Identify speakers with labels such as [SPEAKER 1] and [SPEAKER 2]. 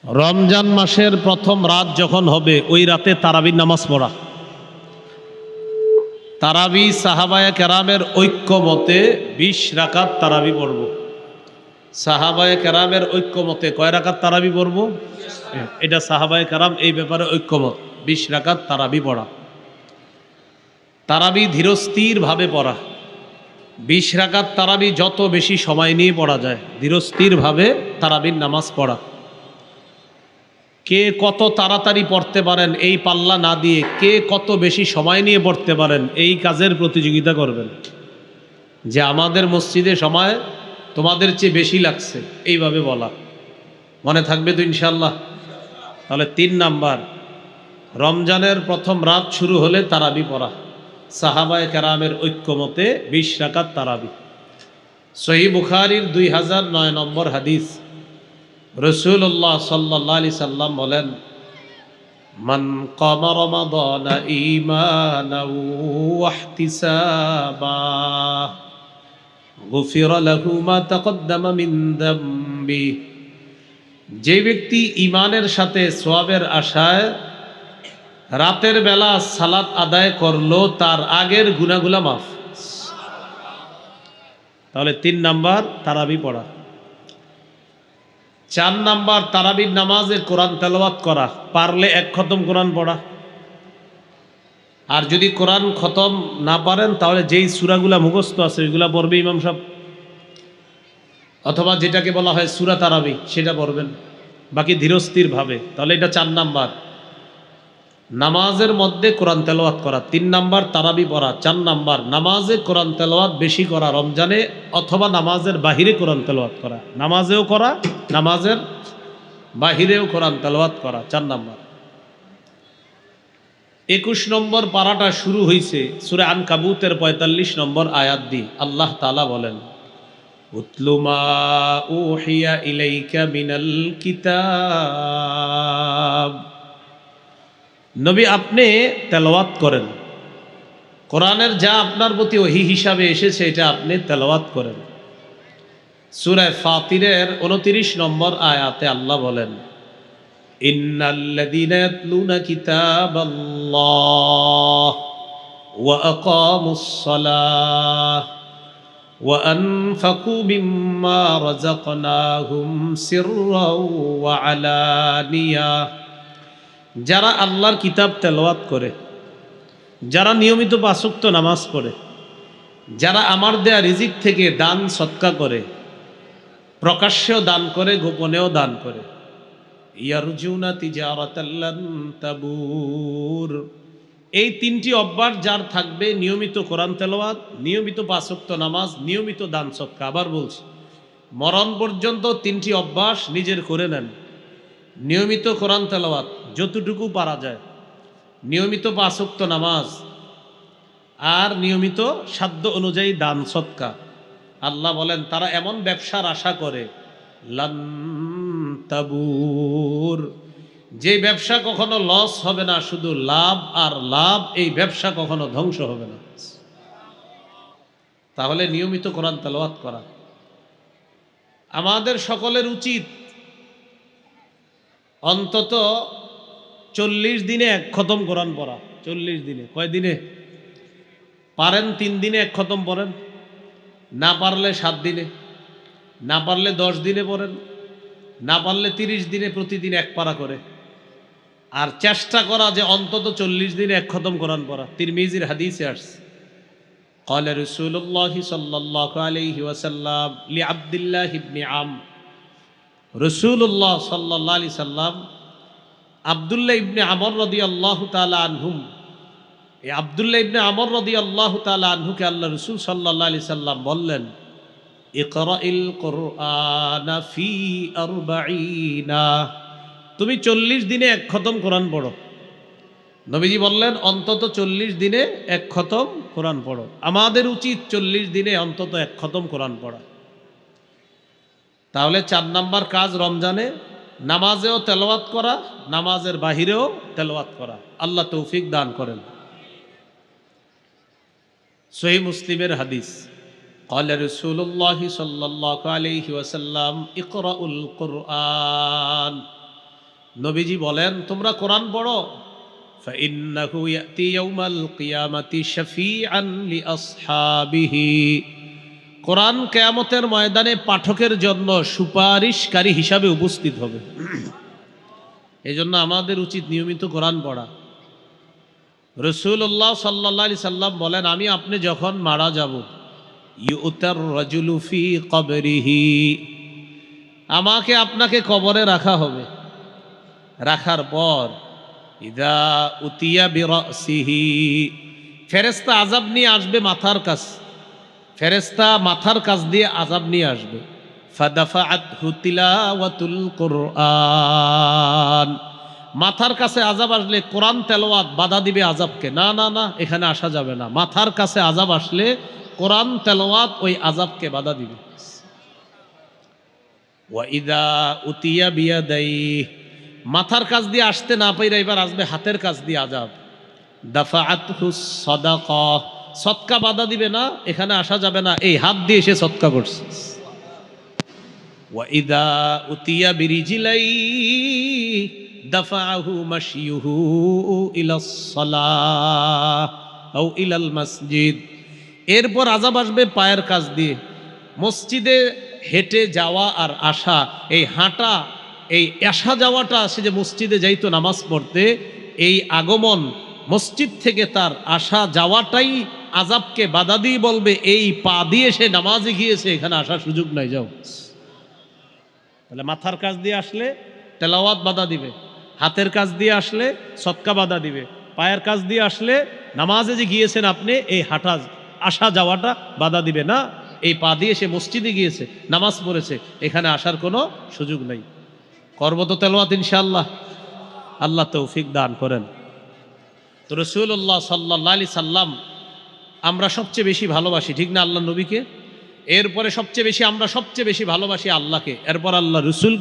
[SPEAKER 1] রমজান মাসের প্রথম রাত যখন হবে ওই রাতে তারাবির নামাজ পড়া। তারাবি সাহাবায়ে কেরামের ঐক্য মতে 20 রাকাত তারাবি পড়ব। সাহাবায়ে কেরামের ঐক্য মতে কয় রাকাত তারাবি পড়ব? এটা সাহাবায়ে কেরাম এই ব্যাপারে ঐক্যমত, 20 রাকাত তারাবি পড়া। তারাবি ধীরস্থির ভাবে পড়া। 20 রাকাত তারাবি যত বেশি সময় নিয়ে পড়া যায়, ধীরস্থির ভাবে তারাবির নামাজ পড়া। কে কত তাড়াতাড়ি পড়তে পারেন এই পাল্লা না দিয়ে কে কত বেশি সময় নিয়ে পড়তে পারেন এই কাজের প্রতিযোগিতা করবেন, যে আমাদের মসজিদে সময় তোমাদের চেয়ে বেশি লাগছে, এইভাবে বলা। মনে থাকবে তো ইনশাল্লাহ? তাহলে 3 নাম্বার, রমজানের প্রথম রাত শুরু হলে তারাবি পড়া। সাহাবায়ে কেরামের ঐক্যমতে 20 রাকাত তারাবি। সহিহ বুখারীর 2009 নম্বর হাদিস, রাসূলুল্লাহ সাল্লাল্লাহু আলাইহি সাল্লাম বলেন, মান কামা রমাদান ঈমানান ওয়া ইহতিসাবা গুফিরা লাহু মা তাকদ্দামা মিন যামবি। যে ব্যক্তি ঈমানের সাথে সওয়াবের আশায় রাতের বেলা সালাত আদায় করলো তার আগের গুনাহগুলো মাফ। তাহলে 3 নাম্বার তারাবি পড়া। 4 নাম্বার তারাবির নামাজে কোরআন তেলাওয়াত করা, পারলে 1 খতম কোরআন পড়া। আর যদি কোরআন খতম না পারেন তাহলে যেই সূরাগুলা মুখস্থ আছে ওইগুলা পড়বে ইমাম সাহেব, অথবা যেটাকে বলা হয় সূরা তারাবি সেটা পড়বেন, বাকি ধীরস্থির ভাবে। তাহলে এটা 4 নাম্বার, নামাজের মধ্যে কোরআন তেলাওয়াত করা। 3 নাম্বার তারাবি পড়া। 4 নাম্বার নামাজে কোরআন তেলাওয়াত বেশি করা রমজানে, অথবা নামাজের বাহিরে কোরআন তেলাওয়াত করা। নামাজেও করা, নামাজের বাহিরেও কোরআন তেলাওয়াত করা। 4 নাম্বার। 21 নম্বর পারাটা শুরু হয়েছে সূরা আনকাবুতের 45 নম্বর আয়াত দিয়ে। আল্লাহ তাআলা বলেন, উতলু মা উহিয়া ইলাইকা মিনাল কিতাব। নবী আপনি তেলাওয়াত করেন, কোরআনের যা আপনার প্রতি ওহী হিসাবে এসেছে এটা আপনি তেলাওয়াত করেন। সূরা ফাতিরের 29 নম্বর আয়াতে আল্লাহ বলেন, ইন্নাল্লাযীনা ইয়াতলুনা কিতাবাল্লাহ ওয়া আকামুস সালাহ ওয়া আনফাকু মিম্মা রাযাকনাহুম সিররাও ওয়া আলানিয়া। যারা আল্লাহর কিতাব তেলাওয়াত করে, যারা নিয়মিত 5 ওয়াক্ত নামাজ পড়ে, যারা আমার দেয়া রিজিক থেকে দান সদকা করে, প্রকাশ্যেও দান করে গোপনেও দান করে, ইয়ারজুনা তিজারাতাল লান তাবুর। এই 3টি অভ্যাস যার থাকবে, নিয়মিত কোরআন তেলাওয়াত, নিয়মিত 5 ওয়াক্ত নামাজ, নিয়মিত দান সদকা। আবার বলছি, মরণ পর্যন্ত 3টি অভ্যাস নিজের করে নেন। নিয়মিত কোরআন তেলাওয়াত যতটুকু পারা যায়, নিয়মিত 5 ওয়াক্ত নামাজ, আর নিয়মিত সাধ্য অনুযায়ী দান সদকা। আল্লাহ বলেন তারা এমন ব্যবসার আশা করে, লান তাবুর, যে ব্যবসা কখনো লস হবে না, শুধু লাভ আর লাভ। এই ব্যবসা কখনো ধ্বংস হবে না। তাহলে নিয়মিত কোরআন তেলাওয়াত করা। আমাদের সকলের উচিত অন্তত 40 দিনে 1 খতম কোরআন পড়া। 40 দিনে, কয় দিনে পারেন? 3 দিনে 1 খতম পড়েন, না পারলে 7 দিনে, না পারলে 10 দিনে পড়েন, না পারলে 30 দিনে প্রতিদিন 1 পারা করে। আর চেষ্টা করা যে অন্তত 40 দিনে 1 খতম কোরআন পড়া। তিরমিজির হাদিসে আসছে, قال رسول الله صلى الله عليه وسلم لعبد الله بن عمرو। রাসূলুল্লাহ সাল্লাল্লাহু আলাইহি সাল্লাম আব্দুল্লাহ ইবনে আমর রাদিয়াল্লাহু তাআলা আনহুম, এই আব্দুল্লাহ ইবনে আমর রাদিয়াল্লাহু তাআলা আনহুকে আল্লাহ রাসূল সাল্লাল্লাহু আলাইহি সাল্লাম বললেন, ইকরাইল কুরআনা ফি 40। তুমি 40 দিনে 1 খতম কোরআন পড়ো। নবীজি বললেন অন্তত 40 দিনে 1 খতম কোরআন পড়ো। আমাদের উচিত 40 দিনে অন্তত 1 খতম কোরআন পড়া। তাহলে 4 নাম্বার কাজ রমজানে নামাজেও তেলাওয়াত করা, নামাজের বাহিরেও তেলাওয়াত করা। আল্লাহ তৌফিক দান করেন। সহিহ মুসলিমের হাদিস, قال رسول الله صلى الله عليه وسلم اقرأوا القرآن নবীজি বলেন তোমরা কোরআন পড়ো, فإنه يأتي يوم القيامة شفيعا لأصحابه। কোরআন কিয়ামতের ময়দানে পাঠকের জন্য সুপারিশকারী হিসাবে উপস্থিত হবে। এই জন্য আমাদের উচিত নিয়মিত কোরআন পড়া। রাসূলুল্লাহ সাল্লাল্লাহু আলাইহি সাল্লাম বলেন, আমি আপনি যখন মারা যাব, ইউতার রাজুলু ফি কবরিহি, আমাকে আপনাকে কবরে রাখা হবে। রাখার পর ইদা উতিয়া বিরাসিহি, ফেরেশতা আযাব নিয়ে আসবে মাথার কাছে, ফেরেশতা মাথার কাছ দিয়ে আযাব নিয়ে আসবে। ফাদাফাআতহু তিলাওয়াতুল কুরআন, মাথার কাছে আযাব আসলে কোরআন তেলাওয়াত বাধা দিবে আযাবকে, না না না এখানে আসা যাবে না। মাথার কাছে আযাব আসলে কোরআন তেলাওয়াত ওই আযাবকে বাধা দিবে। ওয়া ইদা উতিয়া বিয়াদাইহি, মাথার কাছ দিয়ে আসতে না পাইরা এবার আসবে হাতের কাছ দিয়ে আযাব। দাফাআতহু সাদাকা, সদকা বাধা দিবে না, এখানে আসা যাবে না, এই হাত দিয়ে সে সদকা করছে। ওয়া ইদা উতিয়া বিরিজিলাইহি দাফাআহু মাশিয়ুহু ইলাস সালাহ আও ইলাল মসজিদ, এরপর আযাব আসবে পায়ের কাছ দিয়ে। মসজিদে হেঁটে যাওয়া আর আসা, এই হাঁটা, এই আসা যাওয়াটা, সে যে মসজিদে যাইতো নামাজ পড়তে, এই আগমন মসজিদ থেকে তার আসা যাওয়াটাই আযাবকে বাধা দিয়ে বলবে এই পা দিয়ে সে নামাজে গিয়েছে, এখানে আসার সুযোগ নাই, যাও। তাহলে মাথার কাছ দিয়ে আসলে তেলাওয়াত বাধা দিবে, হাতের কাছ দিয়ে আসলে সদকা বাধা দিবে, পায়ের কাছ দিয়ে আসলে নামাজে যে গিয়েছেন আপনি এই হাঁটা আসা যাওয়াটা বাধা দিবে না, এই পা দিয়ে সে মসজিদে গিয়েছে নামাজ পড়েছে, এখানে আসার কোনো সুযোগ নাই। করব তো তেলাওয়াত ইনশাআল্লাহ, আল্লাহ তৌফিক দান করেন। তো রাসূলুল্লাহ সাল্লাল্লাহু আলাইহি সাল্লাম আমরা সবচেয়ে বেশি ভালোবাসি, ঠিক না? আল্লাহ নবীকে, এরপরে সবচেয়ে বেশি আমরা সবচেয়ে বেশি ভালোবাসি আল্লাহকে, এরপর আল্লাহ রসুল।